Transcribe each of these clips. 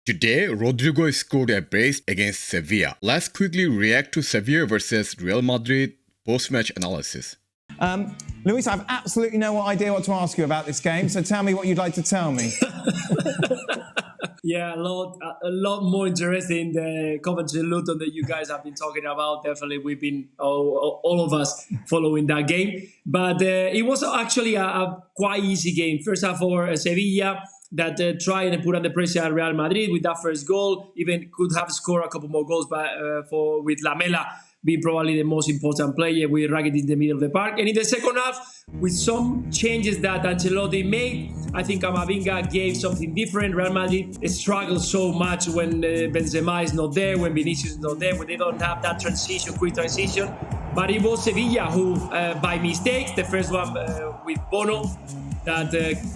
Today, Rodrigo scored a brace against Sevilla. Let's quickly react to Sevilla versus Real Madrid post-match analysis. Luis, I have absolutely no idea what to ask you about this game, so tell me what you'd like to tell me. Yeah, a lot more interesting the Coventry Luton that you guys have been talking about. Definitely, we've been all of us following that game, but it was actually a quite easy game. First half for Sevilla that tried and put under pressure at Real Madrid with that first goal. Even could have scored a couple more goals, but with Lamela being probably the most important player with Rakitic in the middle of the park. And in the second half, with some changes that Ancelotti made, I think Camavinga gave something different. Real Madrid struggles so much when Benzema is not there, when Vinicius is not there, when they don't have that quick transition. But it was Sevilla who, by mistakes, the first one with Bono, that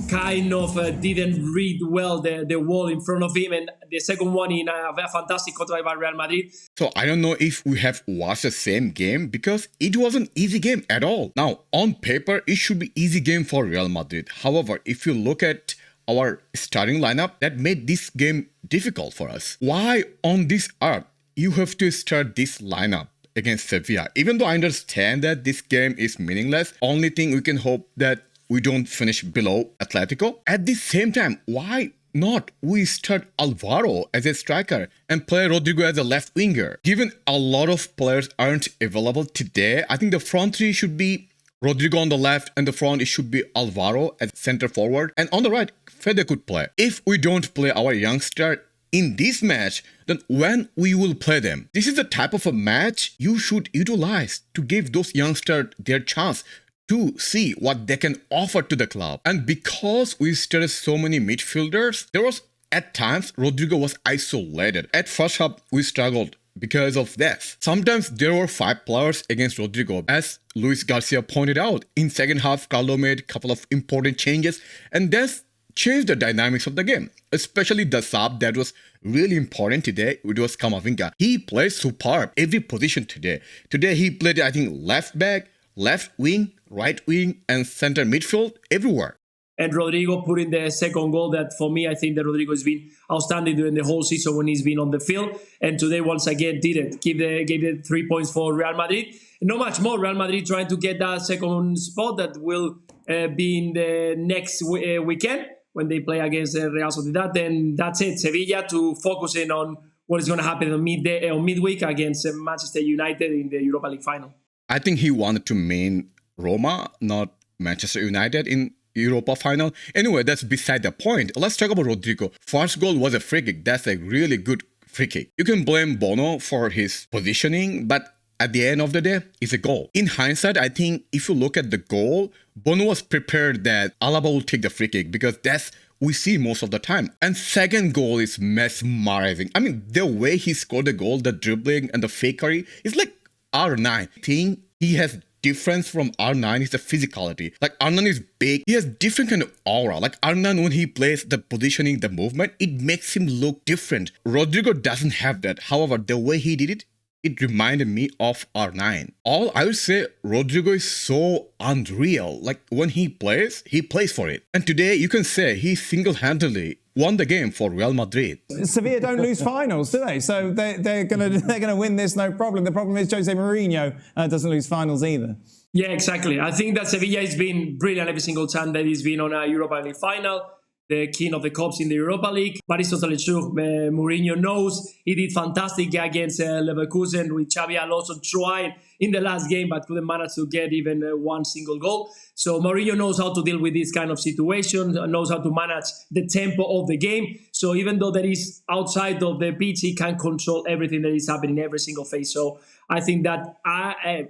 kind of didn't read well the wall in front of him, and the second one in a fantastic control by Real Madrid. So I don't know if we have watched the same game because it was an easy game at all. Now, on paper, it should be easy game for Real Madrid. However, if you look at our starting lineup, that made this game difficult for us. Why on this earth you have to start this lineup against Sevilla? Even though I understand that this game is meaningless, only thing we can hope that we don't finish below Atletico. At the same time, why not we start Alvaro as a striker and play Rodrigo as a left winger? Given a lot of players aren't available today, I think the front three should be Rodrigo on the left, and the front it should be Alvaro as center forward, and on the right, Fede could play. If we don't play our youngster in this match, then when we will play them? This is the type of a match you should utilize to give those youngsters their chance to see what they can offer to the club. And because we started so many midfielders, there was at times Rodrigo was isolated. At first half, we struggled because of this. Sometimes there were 5 players against Rodrigo. As Luis Garcia pointed out, in second half, Carlo made a couple of important changes, and that's changed the dynamics of the game. Especially the sub that was really important today, it was Camavinga. He played superb every position today. Today he played, I think, left back, left wing, right wing, and center midfield, everywhere. And Rodrigo put in the second goal that, for me, I think that Rodrigo has been outstanding during the whole season when he's been on the field. And today, once again, did it. Gave the 3 points for Real Madrid. Not much more. Real Madrid trying to get that second spot that will be in the next weekend when they play against Real Sociedad. Then that's it. Sevilla to focus in on what is going to happen on midweek against Manchester United in the Europa League final. I think he wanted to mean Roma, not Manchester United in Europa final. Anyway, that's beside the point. Let's talk about Rodrigo. First goal was a free kick. That's a really good free kick. You can blame Bono for his positioning, but at the end of the day, it's a goal. In hindsight, I think if you look at the goal, Bono was prepared that Alaba will take the free kick because that's we see most of the time. And second goal is mesmerizing. I mean, the way he scored the goal, the dribbling and the fakery is like R9. I think he has difference from R9 is the physicality. Like R9 is big. He has different kind of aura. Like R9, when he plays the positioning, the movement, it makes him look different. Rodrigo doesn't have that. However, the way he did it, it reminded me of R9. All I would say, Rodrigo is so unreal. Like when he plays for it. And today you can say he single-handedly won the game for Real Madrid. Sevilla don't lose finals, do they? So they're gonna win this, no problem. The problem is Jose Mourinho doesn't lose finals either. Yeah, exactly. I think that Sevilla has been brilliant every single time that he's been on a Europa League final, the king of the cups in the Europa League. But it's totally true. Mourinho knows he did fantastic against Leverkusen with Xabi Alonso trying in the last game, but couldn't manage to get even one single goal. So Mourinho knows how to deal with this kind of situation, knows how to manage the tempo of the game. So even though that is outside of the pitch, he can control everything that is happening in every single phase. So I think that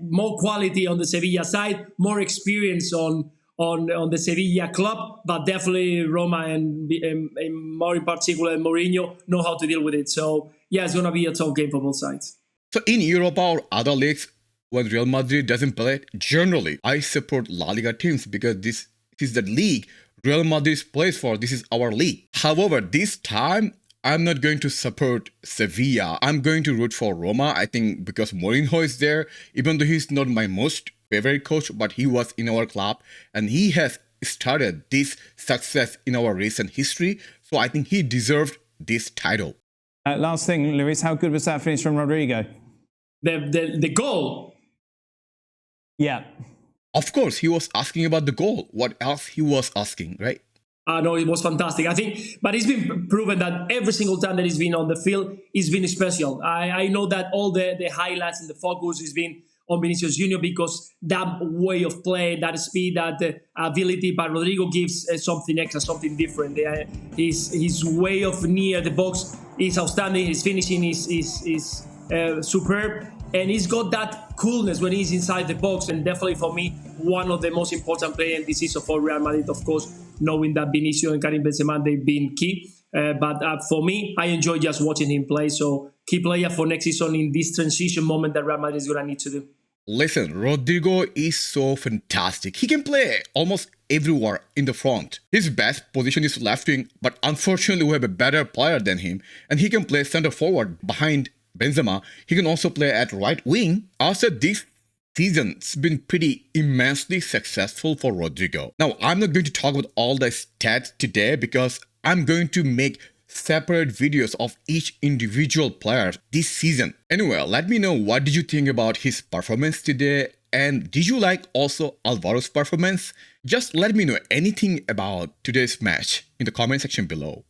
more quality on the Sevilla side, more experience on the Sevilla club, but definitely Roma and more in particular Mourinho know how to deal with it. So yeah, it's going to be a tough game for both sides. So in Europa or other leagues, when Real Madrid doesn't play, generally I support La Liga teams because this is the league Real Madrid plays for. This is our league. However, this time I'm not going to support Sevilla. I'm going to root for Roma. I think because Mourinho is there, even though he's not my most favorite coach, but he was in our club and he has started this success in our recent history. So I think he deserved this title. Last thing, Luis, how good was that finish from Rodrigo? The goal. Yeah. Of course, he was asking about the goal. What else he was asking, right? No, it was fantastic. I think, but it's been proven that every single time that he's been on the field, it's been special. I know that all the highlights and the focus has been on Vinicius Junior because that way of play, that speed, that ability, but Rodrigo gives something extra, something different. His way of near the box is outstanding. His finishing is superb, and he's got that coolness when he's inside the box. And definitely for me, one of the most important players in this season for Real Madrid, of course, knowing that Vinicius and Karim Benzema, they've been key. But for me, I enjoy just watching him play. So key player for next season in this transition moment that Real Madrid is going to need to do. Listen, Rodrigo is so fantastic. He can play almost everywhere in the front. His best position is left wing, but unfortunately we have a better player than him, and he can play center forward behind Benzema. He can also play at right wing. Also, this season's been pretty immensely successful for Rodrigo. Now, I'm not going to talk about all the stats today because I'm going to make separate videos of each individual player this season. Anyway, let me know what did you think about his performance today, and did you like also Alvaro's performance? Just let me know anything about today's match in the comment section below.